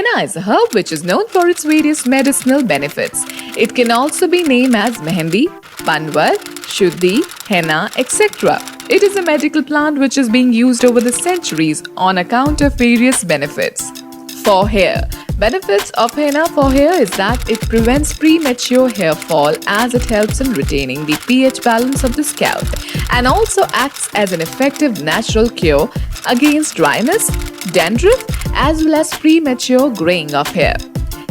Henna is a herb which is known for its various medicinal benefits. It can also be named as mehendi, panwar, shuddhi, henna, etc. It is a medical plant which is being used over the centuries on account of various benefits. For hair, benefits of henna for hair is that it prevents premature hair fall as it helps in retaining the pH balance of the scalp and also acts as an effective natural cure against dryness, dandruff as well as premature graying of hair.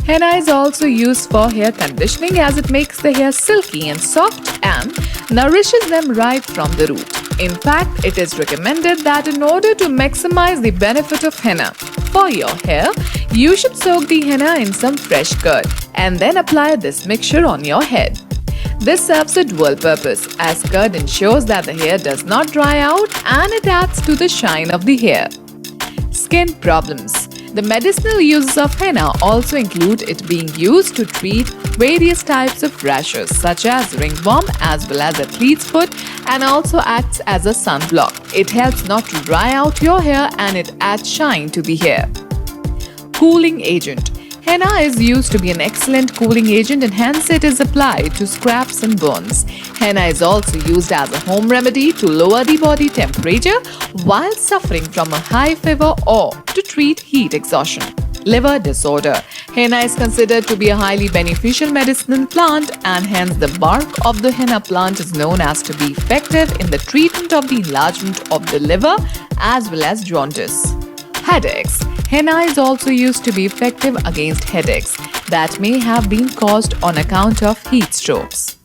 Henna is also used for hair conditioning as it makes the hair silky and soft and nourishes them right from the root. In fact, it is recommended that in order to maximize the benefit of henna for your hair, you should soak the henna in some fresh curd and then apply this mixture on your head. This serves a dual purpose as curd ensures that the hair does not dry out and it adds to the shine of the hair. Skin problems. The medicinal uses of henna also include it being used to treat various types of rashes such as ringworm as well as athlete's foot and also acts as a sunblock. It helps not to dry out your hair and it adds shine to the hair. Cooling agent. Henna is used to be an excellent cooling agent and hence it is applied to scrapes and burns. Henna is also used as a home remedy to lower the body temperature while suffering from a high fever or to treat heat exhaustion. Liver disorder. Henna is considered to be a highly beneficial medicinal plant and hence the bark of the henna plant is known as to be effective in the treatment of the enlargement of the liver as well as jaundice. Headaches. Henna is also used to be effective against headaches that may have been caused on account of heat strokes.